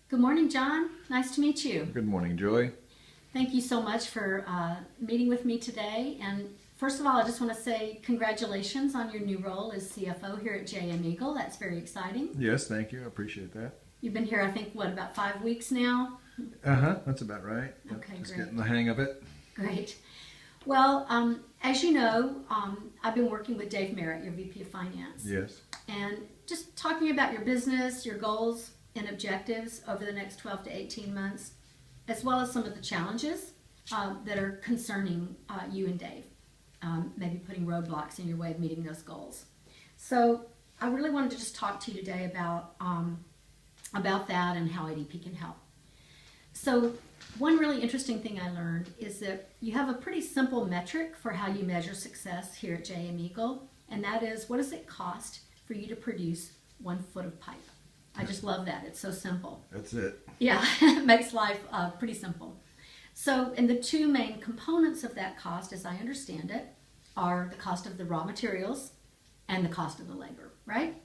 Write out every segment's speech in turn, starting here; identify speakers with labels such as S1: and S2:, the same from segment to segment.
S1: Good morning, John. Nice to meet you.
S2: Good morning, Joy.
S1: Thank you so much for meeting with me today. And first of all, I just want to say congratulations on your new role as CFO here at JM Eagle. That's very exciting.
S2: Yes, thank you. I appreciate that.
S1: You've been here, I think, what, about 5 weeks now?
S2: That's about right. Yep,
S1: Okay,
S2: just
S1: great.
S2: getting the hang of it.
S1: Great. Well, as you know, I've been working with Dave Merritt, your VP of Finance.
S2: Yes.
S1: And just talking about your business, your goals and objectives over the next 12 to 18 months, as well as some of the challenges that are concerning you and Dave, maybe putting roadblocks in your way of meeting those goals. So I really wanted to just talk to you today about that and how ADP can help. So one really interesting thing I learned is that you have a pretty simple metric for how you measure success here at JM Eagle, and that is, what does it cost for you to produce 1 foot of pipe? I just love that. It's so simple.
S2: That's it.
S1: Yeah, it makes life pretty simple. So, and the two main components of that cost, as I understand it, are the cost of the raw materials and the cost of the labor, right?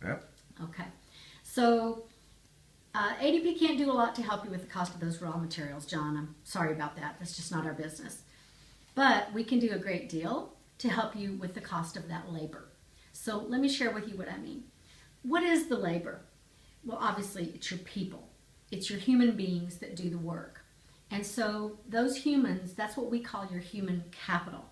S2: Yep.
S1: Okay. So, ADP can't do a lot to help you with the cost of those raw materials, John. I'm sorry about that. That's just not our business. But we can do a great deal to help you with the cost of that labor. So let me share with you what I mean. What is the labor? Well, obviously, it's your people. It's your human beings that do the work. And so those humans, that's what we call your human capital.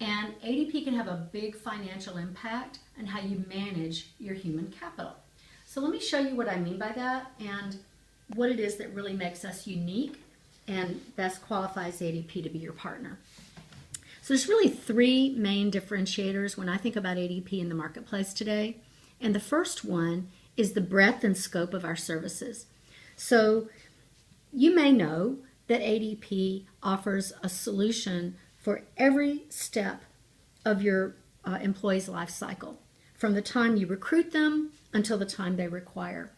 S1: And ADP can have a big financial impact on how you manage your human capital. So let me show you what I mean by that and what it is that really makes us unique and best qualifies ADP to be your partner. So there's really 3 main differentiators when I think about ADP in the marketplace today. And the first one is the breadth and scope of our services. So you may know that ADP offers a solution for every step of your employee's life cycle, from the time you recruit them until the time they require.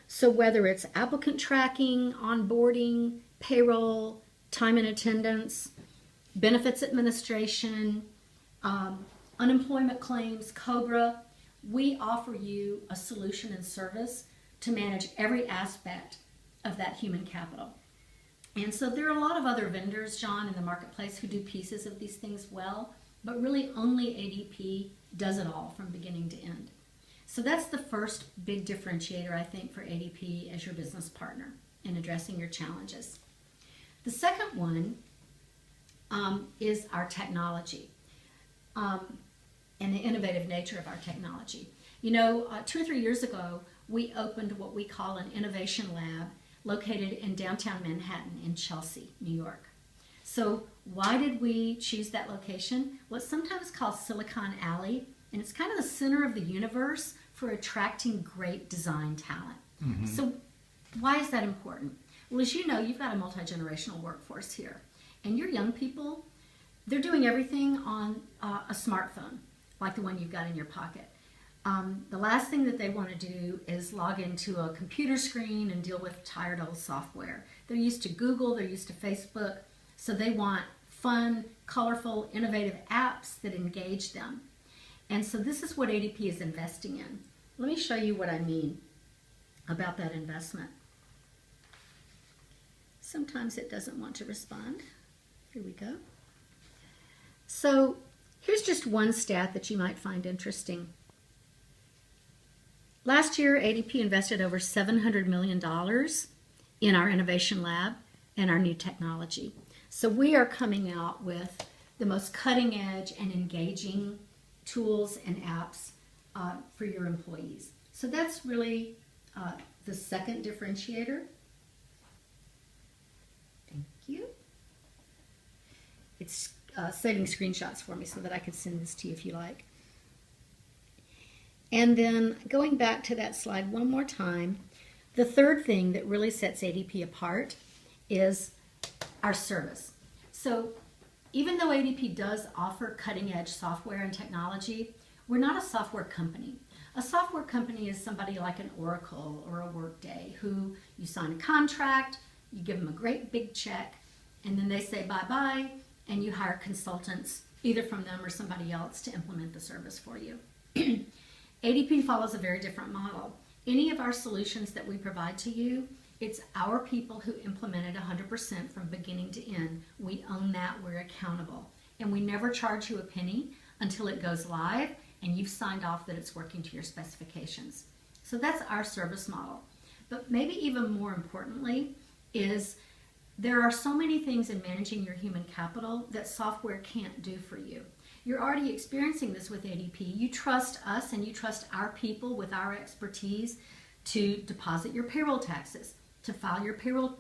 S1: So whether it's applicant tracking, onboarding, payroll, time and attendance, benefits administration, unemployment claims, COBRA, we offer you a solution and service to manage every aspect of that human capital. And so there are a lot of other vendors, John, in the marketplace who do pieces of these things well, but really only ADP does it all from beginning to end. So that's the first big differentiator, I think, for ADP as your business partner in addressing your challenges. The second one is our technology. And the innovative nature of our technology. You know, 2 or 3 years ago, we opened what we call an innovation lab located in downtown Manhattan in Chelsea, New York. So why did we choose that location? Well, it's sometimes called Silicon Alley, and it's kind of the center of the universe for attracting great design talent. Mm-hmm. So why is that important? Well, as you know, you've got a multi-generational workforce here, and your young people, they're doing everything on a smartphone, like the one you've got in your pocket. The last thing that they want to do is log into a computer screen and deal with tired old software. They're used to Google, they're used to Facebook, so they want fun, colorful, innovative apps that engage them. And so this is what ADP is investing in. Let me show you what I mean about that investment. Sometimes it doesn't want to respond. Here we go. So here's just one stat that you might find interesting. Last year, ADP invested over $700 million in our innovation lab and our new technology. So we are coming out with the most cutting edge and engaging tools and apps for your employees. So that's really the second differentiator. Thank you. It's saving screenshots for me so that I can send this to you if you like. And then going back to that slide one more time, the third thing that really sets ADP apart is our service. So even though ADP does offer cutting edge software and technology, we're not a software company. A software company is somebody like an Oracle or a Workday who you sign a contract, you give them a great big check, and then they say bye-bye, and you hire consultants, either from them or somebody else, to implement the service for you. ADP follows a very different model. Any of our solutions that we provide to you, it's our people who implement it 100% from beginning to end. We own that, we're accountable. And we never charge you a penny until it goes live and you've signed off that it's working to your specifications. So that's our service model. But maybe even more importantly is there are so many things in managing your human capital that software can't do for you. You're already experiencing this with ADP. You trust us and you trust our people with our expertise to deposit your payroll taxes, to file your payroll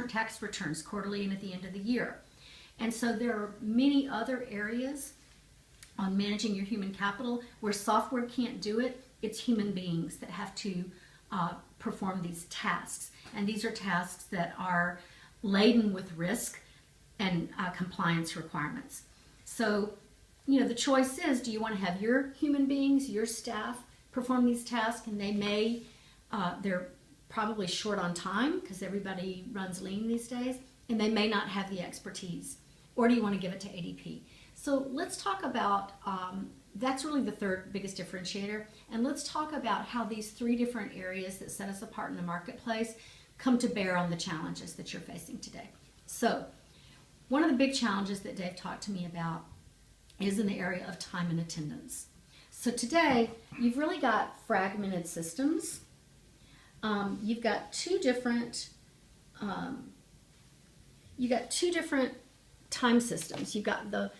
S1: tax returns quarterly and at the end of the year. And so there are many other areas on managing your human capital where software can't do it. It's human beings that have to perform these tasks. And these are tasks that are laden with risk and compliance requirements. So, you know, the choice is, do you want to have your human beings, your staff, perform these tasks, and they're probably short on time because everybody runs lean these days, and they may not have the expertise. Or do you want to give it to ADP? So let's talk about, that's really the third biggest differentiator, and let's talk about how these three different areas that set us apart in the marketplace come to bear on the challenges that you're facing today. So one of the big challenges that Dave talked to me about is in the area of time and attendance. So today, you've really got fragmented systems. You've got two different time systems. You've got the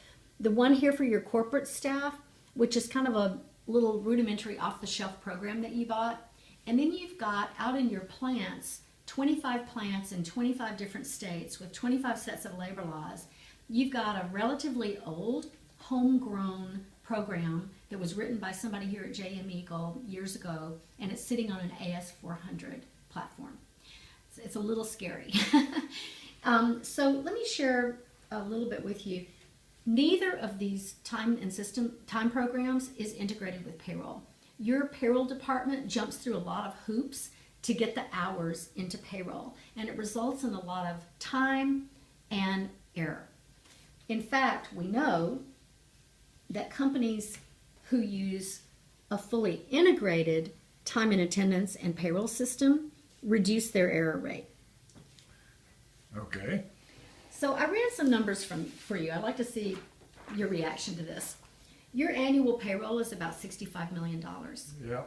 S1: one here for your corporate staff, which is kind of a little rudimentary off-the-shelf program that you bought. And then you've got out in your plants, 25 plants in 25 different states with 25 sets of labor laws. You've got a relatively old, homegrown program that was written by somebody here at JM Eagle years ago, and it's sitting on an AS400 platform. It's a little scary. So let me share a little bit with you. Neither of these time programs is integrated with payroll. Your payroll department jumps through a lot of hoops to get the hours into payroll, and it results in a lot of time and error. In fact, we know that companies who use a fully integrated time and attendance and payroll system reduce their error rate.
S2: Okay.
S1: So I ran some numbers for you. I'd like to see your reaction to this. Your annual payroll is about $65 million.
S2: Yeah.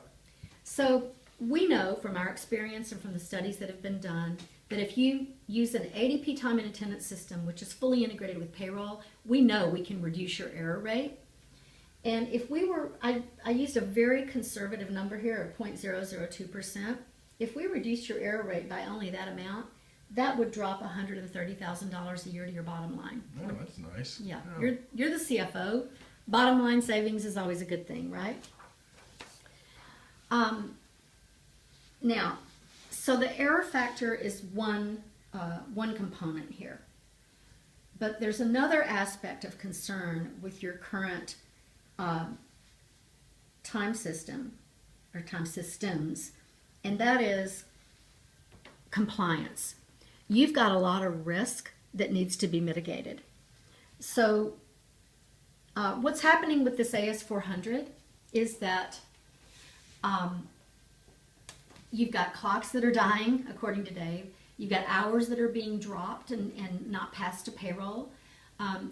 S1: So we know from our experience and from the studies that have been done that if you use an ADP time and attendance system, which is fully integrated with payroll, we know we can reduce your error rate. And if we were, I used a very conservative number here of 0.002%. If we reduce your error rate by only that amount, that would drop $130,000 a year to your bottom line.
S2: Oh, that's nice.
S1: Yeah,
S2: Oh.
S1: you're the CFO. Bottom line savings is always a good thing, right? Now, so the error factor is one component here. But there's another aspect of concern with your current time system or time systems, and that is compliance. You've got a lot of risk that needs to be mitigated. So what's happening with this AS400 is that you've got clocks that are dying, according to Dave. You've got hours that are being dropped and not passed to payroll.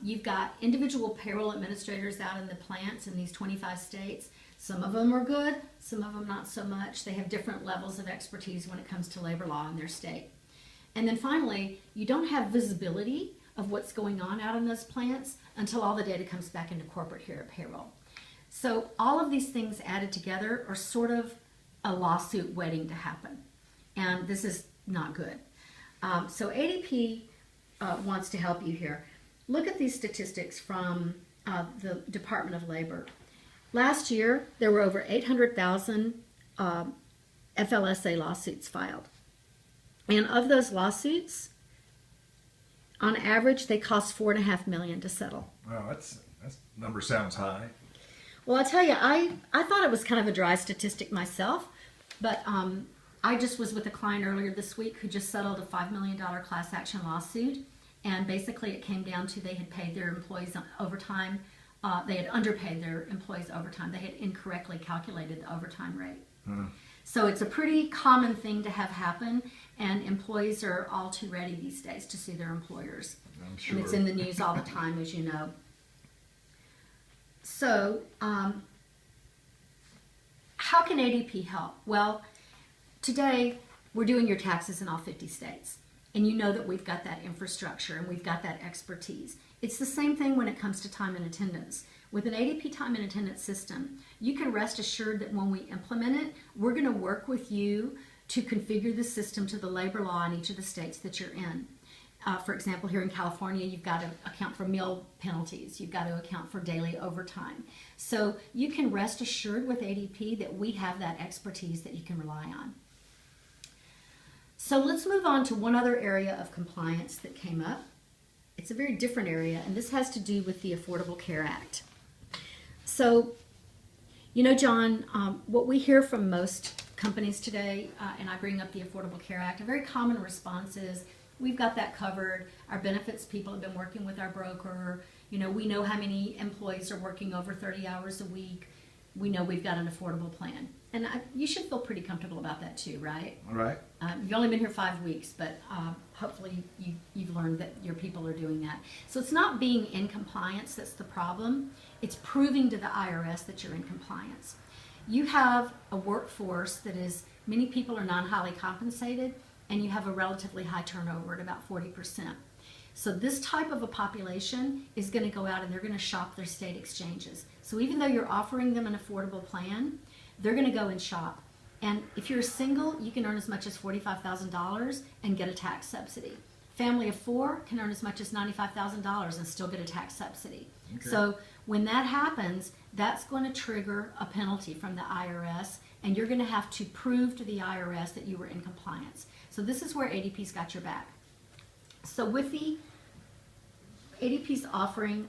S1: You've got individual payroll administrators out in the plants in these 25 states. Some of them are good, some of them not so much. They have different levels of expertise when it comes to labor law in their state. And then finally, you don't have visibility of what's going on out in those plants until all the data comes back into corporate here at payroll. So all of these things added together are sort of a lawsuit waiting to happen. And this is not good. So ADP wants to help you here. Look at these statistics from the Department of Labor. Last year, there were over 800,000 FLSA lawsuits filed. And of those lawsuits, on average, they cost $4.5 million to settle.
S2: Wow, that's number sounds high.
S1: Well, I tell you, I thought it was kind of a dry statistic myself, but I just was with a client earlier this week who just settled a $5 million class action lawsuit, and basically it came down to they had paid their employees overtime. They had underpaid their employees overtime. They had incorrectly calculated the overtime rate. So it's a pretty common thing to have happen, and employees are all too ready these days to sue their employers.
S2: I'm sure.
S1: And it's in the news all the time, as you know. So, how can ADP help? Well, today we're doing your taxes in all 50 states. And you know that we've got that infrastructure and we've got that expertise. It's the same thing when it comes to time and attendance. With an ADP time and attendance system, you can rest assured that when we implement it, we're going to work with you to configure the system to the labor law in each of the states that you're in. For example, here in California, you've got to account for meal penalties. You've got to account for daily overtime. So you can rest assured with ADP that we have that expertise that you can rely on. So let's move on to one other area of compliance that came up. It's a very different area, and this has to do with the Affordable Care Act. So, you know, John, what we hear from most companies today, and I bring up the Affordable Care Act, a very common response is, we've got that covered. Our benefits people have been working with our broker. You know, we know how many employees are working over 30 hours a week. We know we've got an affordable plan. And you should feel pretty comfortable about that too, right?
S2: All right.
S1: You've only been here 5 weeks, but hopefully you've learned that your people are doing that. So it's not being in compliance that's the problem. It's proving to the IRS that you're in compliance. You have a workforce that is, many people are non-highly compensated, and you have a relatively high turnover at about 40%. So this type of a population is going to go out and they're going to shop their state exchanges. So even though you're offering them an affordable plan, they're going to go and shop. And if you're single, you can earn as much as $45,000 and get a tax subsidy. Family of 4 can earn as much as $95,000 and still get a tax subsidy.
S2: Okay.
S1: So when that happens, that's going to trigger a penalty from the IRS, and you're going to have to prove to the IRS that you were in compliance. So this is where ADP's got your back. So with the ADP's offering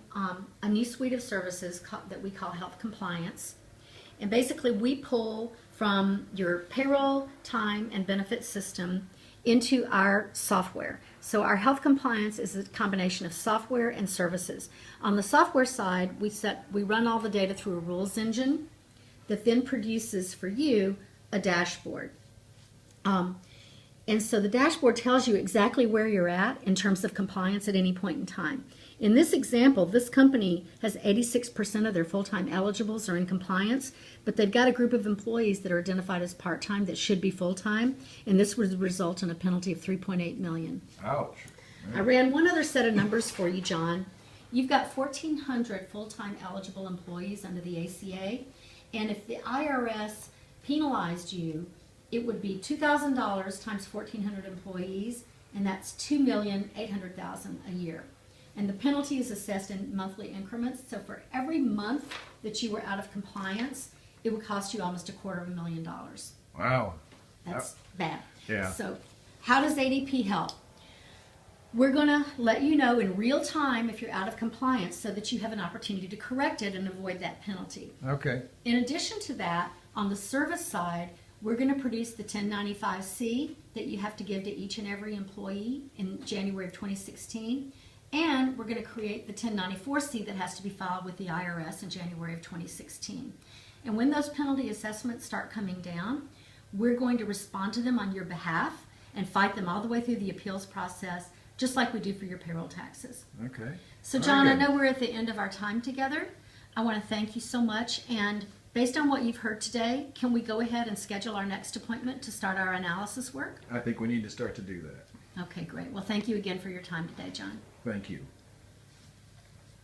S1: a new suite of services that we call Health Compliance. And basically we pull from your payroll, time, and benefits system into our software. So our Health Compliance is a combination of software and services. On the software side, we run all the data through a rules engine that then produces for you a dashboard. And so the dashboard tells you exactly where you're at in terms of compliance at any point in time. In this example, this company has 86% of their full-time eligibles are in compliance, but they've got a group of employees that are identified as part-time that should be full-time, and this would result in a penalty of $3.8 million.
S2: Ouch.
S1: I ran one other set of numbers for you, John. You've got 1,400 full-time eligible employees under the ACA, and if the IRS penalized you, it would be $2,000 times 1,400 employees, and that's $2,800,000 a year. And the penalty is assessed in monthly increments. So for every month that you were out of compliance, it would cost you almost $250,000.
S2: Wow.
S1: That's bad.
S2: Yeah.
S1: So how does ADP help? We're going to let you know in real time if you're out of compliance so that you have an opportunity to correct it and avoid that penalty.
S2: Okay.
S1: In addition to that, on the service side, we're going to produce the 1095-C that you have to give to each and every employee in January of 2016. And we're going to create the 1094-C that has to be filed with the IRS in January of 2016. And when those penalty assessments start coming down, we're going to respond to them on your behalf and fight them all the way through the appeals process, just like we do for your payroll taxes.
S2: Okay.
S1: So
S2: Very
S1: John, I
S2: good.
S1: know we're at the end of our time together. I want to thank you so much. And based on what you've heard today, can we go ahead and schedule our next appointment to start our analysis work?
S2: I think we need to start to do that.
S1: Okay, great. Well, thank you again for your time today, John.
S2: Thank you.